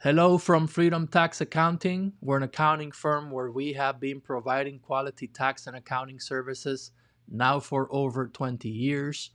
Hello from Freedomtax Accounting. We're an accounting firm where we have been providing quality tax and accounting services now for over 20 years.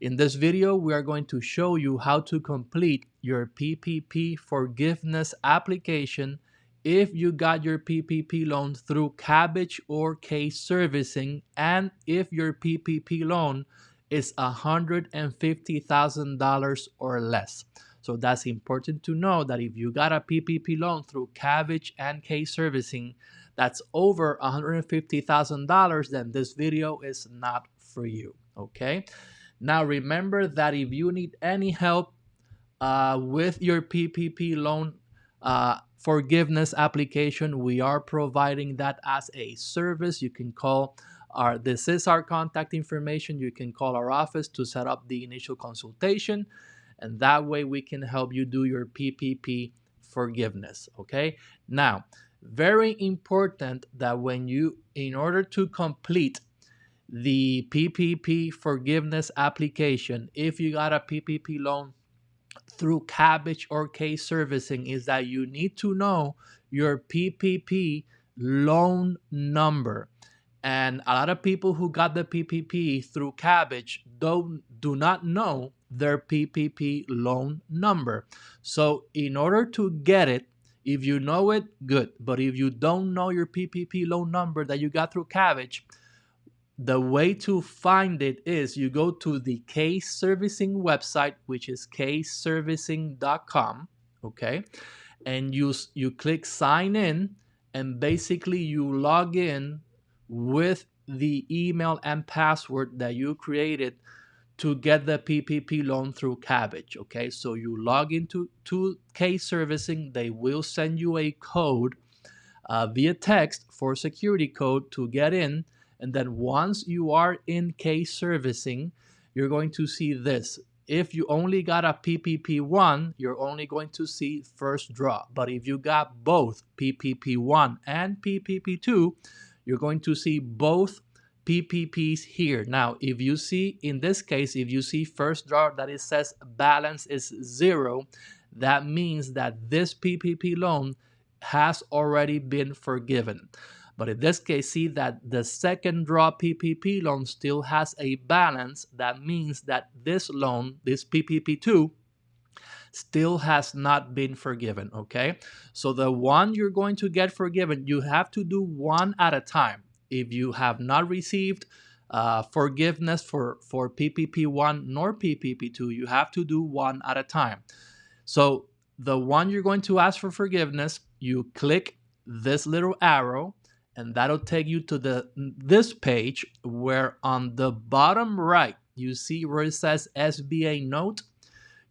In this video, we are going to show you how to complete your PPP forgiveness application if you got your PPP loan through Kabbage or K Servicing, and if your PPP loan is $150,000 or less. So that's important to know that if you got a PPP loan through Kabbage and K Servicing that's over $150,000, then this video is not for you, okay? Now remember that if you need any help with your PPP loan forgiveness application, we are providing that as a service. You can call this is our contact information. You can call our office to set up the initial consultation, and that way we can help you do your PPP forgiveness. Okay, now very important that in order to complete the PPP forgiveness application, if you got a PPP loan through Kabbage or K Servicing, is that you need to know your PPP loan number. And a lot of people who got the PPP through Kabbage do not know their PPP loan number. So in order to get it, if you know it, good. But if you don't know your PPP loan number that you got through Kabbage, the way to find it is you go to the K Servicing website, which is kservicing.com, okay? And you click sign in, and basically you log in with the email and password that you created to get the PPP loan through Kabbage, okay? So you log into K Servicing. They will send you a code via text for security code to get in. And then once you are in K Servicing, you're going to see this. If you only got a PPP1, you're only going to see first draw. But if you got both PPP1 and PPP2, you're going to see both PPPs here. Now, if you see, in this case, if you see first draw that it says balance is 0, that means that this PPP loan has already been forgiven. But in this case, see that the second draw PPP loan still has a balance. That means that this loan, this PPP2, still has not been forgiven, okay? So the one you're going to get forgiven, you have to do one at a time. If you have not received forgiveness for PPP1 nor PPP2, you have to do one at a time. So the one you're going to ask for forgiveness, you click this little arrow, and that'll take you to this page where on the bottom right, you see where it says SBA note.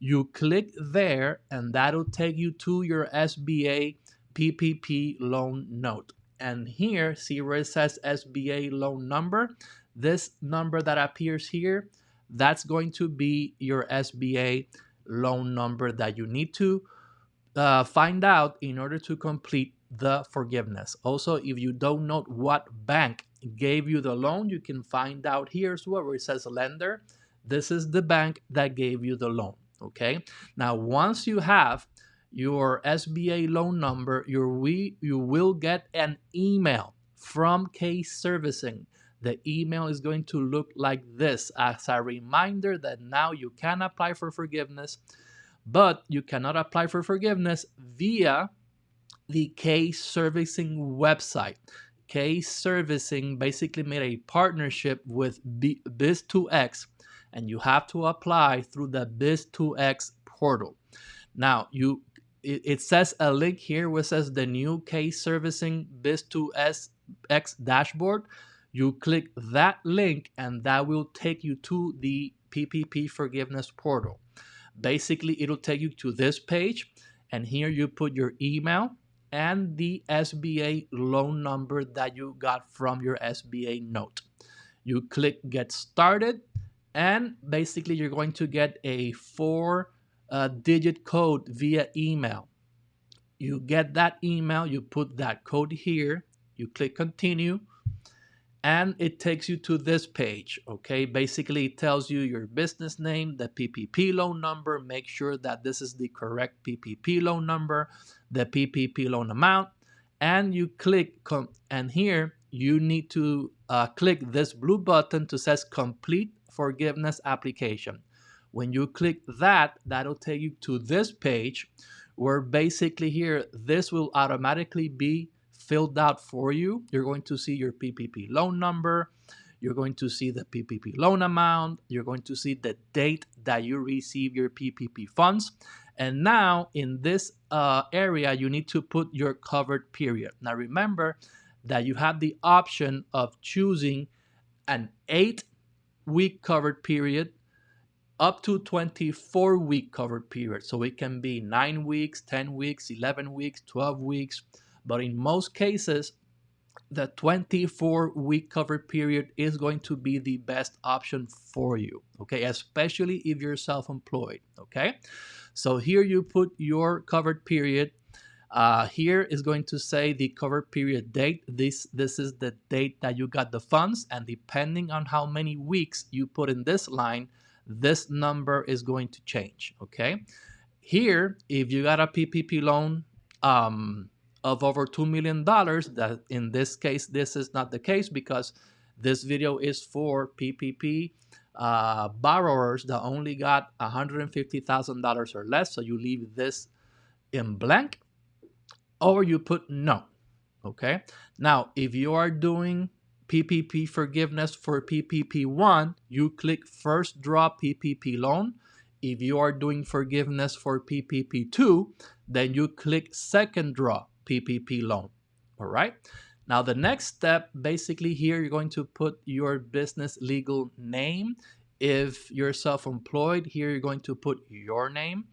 You click there, and that'll take you to your SBA PPP loan note. And here, see where it says SBA loan number? This number that appears here, that's going to be your SBA loan number that you need to find out in order to complete the forgiveness. Also, if you don't know what bank gave you the loan, you can find out here as well where it says lender. This is the bank that gave you the loan, okay? Now, once you have your SBA loan number, you will get an email from K Servicing. The email is going to look like this as a reminder that now you can apply for forgiveness, but you cannot apply for forgiveness via the K Servicing website. K Servicing basically made a partnership with Biz2X, and you have to apply through the Biz2X portal. Now, it says a link here where it says the new K Servicing Biz2X dashboard. You click that link, and that will take you to the PPP Forgiveness Portal. Basically, it'll take you to this page, and here you put your email and the SBA loan number that you got from your SBA note. You click Get Started, and basically you're going to get a 4-digit code via email. You get that email, you put that code here, you click Continue, and it takes you to this page. Okay, basically it tells you your business name, the PPP loan number, make sure that this is the correct PPP loan number, the PPP loan amount, and you click and here you need to click this blue button to says complete forgiveness application. When you click that, that'll take you to this page where basically here this will automatically be filled out for you. You're going to see your PPP loan number. You're going to see the PPP loan amount. You're going to see the date that you receive your PPP funds. And now in this area, you need to put your covered period. Now remember that you have the option of choosing an 8-week covered period up to 24-week covered period. So it can be 9 weeks, 10 weeks, 11 weeks, 12 weeks. But in most cases, the 24-week covered period is going to be the best option for you, okay? Especially if you're self-employed, okay? So here you put your covered period. Here is going to say the covered period date. This is the date that you got the funds, and depending on how many weeks you put in this line, this number is going to change, okay? Here, if you got a PPP loan of over $2 million, that in this case, this is not the case because this video is for PPP borrowers that only got $150,000 or less. So you leave this in blank or you put no, okay? Now, if you are doing PPP forgiveness for PPP1, you click first draw PPP loan. If you are doing forgiveness for PPP2, then you click second draw PPP loan. All right. Now, the next step, basically here, you're going to put your business legal name. If you're self-employed, here you're going to put your name.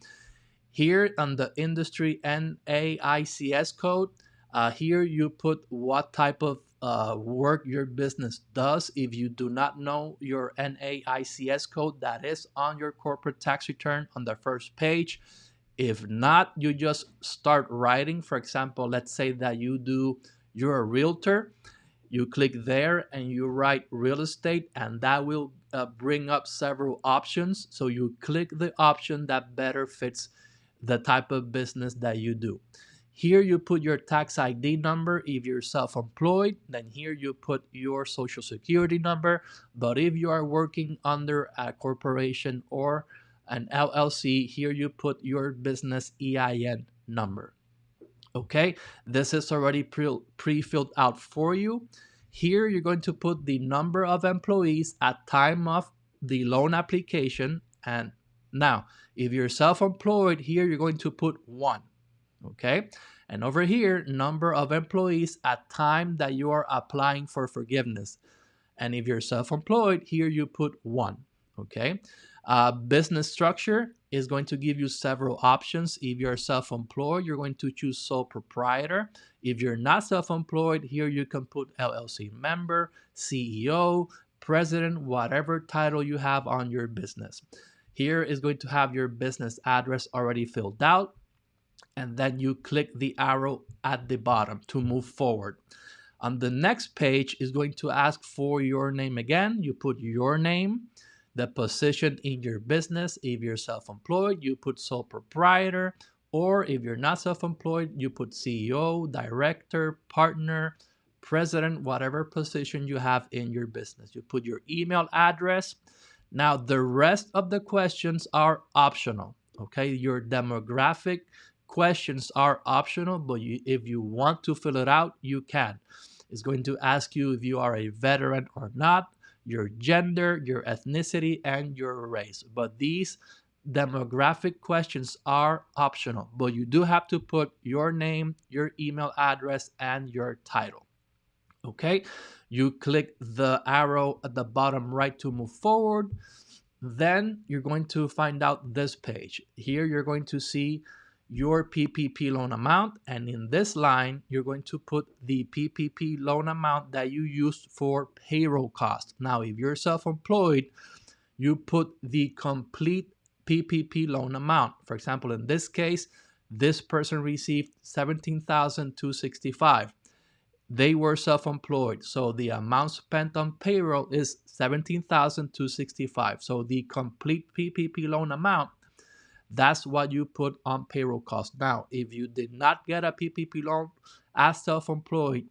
Here on the industry NAICS code, here you put what type of work your business does. If you do not know your NAICS code, that is on your corporate tax return on the first page. If not, you just start writing. For example, let's say that you're a realtor. You click there and you write real estate, and that will bring up several options. So you click the option that better fits the type of business that you do. Here you put your tax ID number if you're self-employed. Then here you put your social security number. But if you are working under a corporation or an LLC, here you put your business EIN number. Okay, this is already pre-filled out for you. Here you're going to put the number of employees at time of the loan application. And now, if you're self-employed, here you're going to put 1. Okay, and over here, number of employees at time that you are applying for forgiveness. And if you're self-employed, here you put 1. Okay, business structure is going to give you several options. If you're self-employed, you're going to choose sole proprietor. If you're not self-employed, here you can put LLC member, CEO, president, whatever title you have on your business. Here is going to have your business address already filled out, and then you click the arrow at the bottom to move forward. On the next page is going to ask for your name again. You put your name, the position in your business. If you're self-employed, you put sole proprietor, or if you're not self-employed, you put CEO, director, partner, president, whatever position you have in your business. You put your email address. Now, the rest of the questions are optional, okay? Your demographic questions are optional, but if you want to fill it out, you can. It's going to ask you if you are a veteran or not, your gender, your ethnicity, and your race. But these demographic questions are optional, but you do have to put your name, your email address, and your title. Okay, you click the arrow at the bottom right to move forward. Then you're going to find out this page. Here you're going to see your PPP loan amount, and in this line you're going to put the PPP loan amount that you used for payroll costs. Now, if you're self-employed, you put the complete PPP loan amount. For example, in this case, this person received $17,265. they were self-employed. So the amount spent on payroll is $17,265. So the complete PPP loan amount, that's what you put on payroll cost. Now, if you did not get a PPP loan as self-employed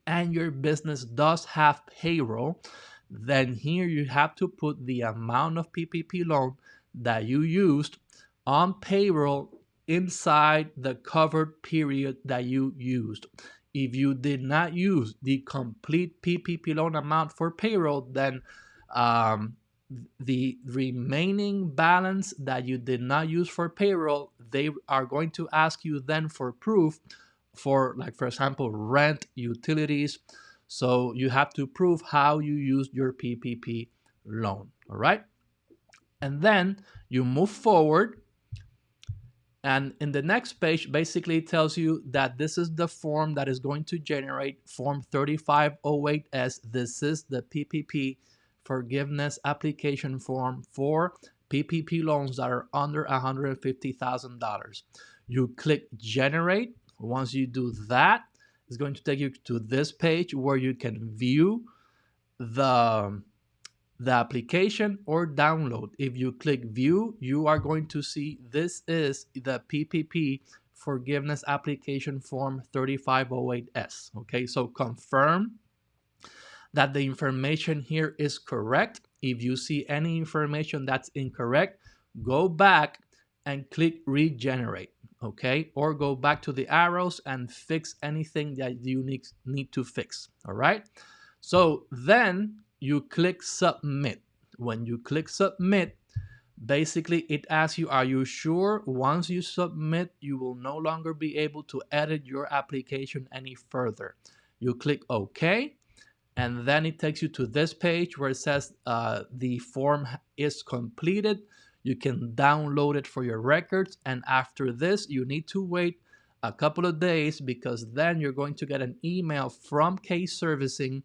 and your business does have payroll, then here you have to put the amount of PPP loan that you used on payroll inside the covered period that you used. If you did not use the complete PPP loan amount for payroll, then the remaining balance that you did not use for payroll, they are going to ask you then for proof for, like, for example, rent, utilities. So you have to prove how you used your PPP loan. All right. And then you move forward. And in the next page, basically tells you that this is the form that is going to generate Form 3508S. This is the PPP Forgiveness Application Form for PPP loans that are under $150,000. You click Generate. Once you do that, it's going to take you to this page where you can view the application or download. If you click View, you are going to see this is the PPP Forgiveness Application Form 3508S. Okay, so confirm that the information here is correct. If you see any information that's incorrect, go back and click Regenerate. Okay, or go back to the arrows and fix anything that you need to fix. All right, so then you click Submit. When you click Submit, basically it asks you, are you sure? Once you submit, you will no longer be able to edit your application any further. You click OK, and then it takes you to this page where it says the form is completed. You can download it for your records, and after this, you need to wait a couple of days, because then you're going to get an email from K Servicing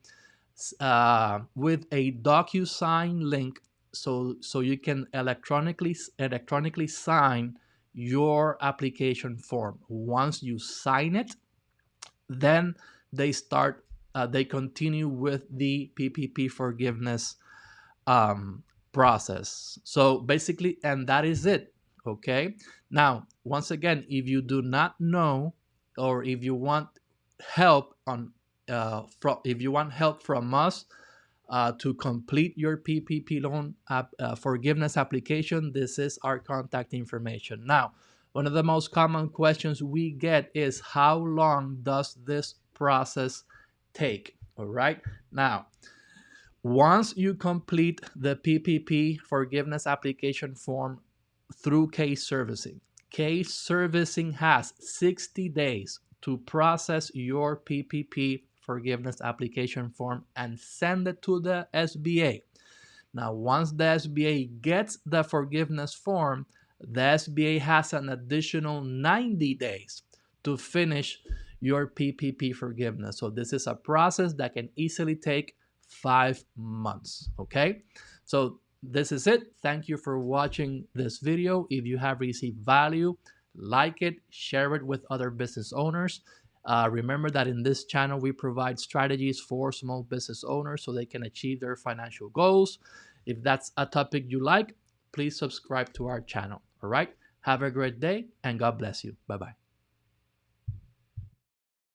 with a DocuSign link, so you can electronically sign your application form. Once you sign it, then they continue with the PPP forgiveness process. So basically, and that is it. Okay. Now, once again, if you do not know, or if you want help on if you want help from us to complete your PPP loan forgiveness application, this is our contact information. Now, one of the most common questions we get is, how long does this process take? All right. Now, once you complete the PPP forgiveness application form through K Servicing, K Servicing has 60 days to process your PPP forgiveness application form and send it to the SBA. Now, once the SBA gets the forgiveness form, the SBA has an additional 90 days to finish your PPP forgiveness. So this is a process that can easily take 5 months. Okay, so this is it. Thank you for watching this video. If you have received value, like it, share it with other business owners. Remember that in this channel, we provide strategies for small business owners so they can achieve their financial goals. If that's a topic you like, please subscribe to our channel. All right, have a great day and God bless you. Bye-bye.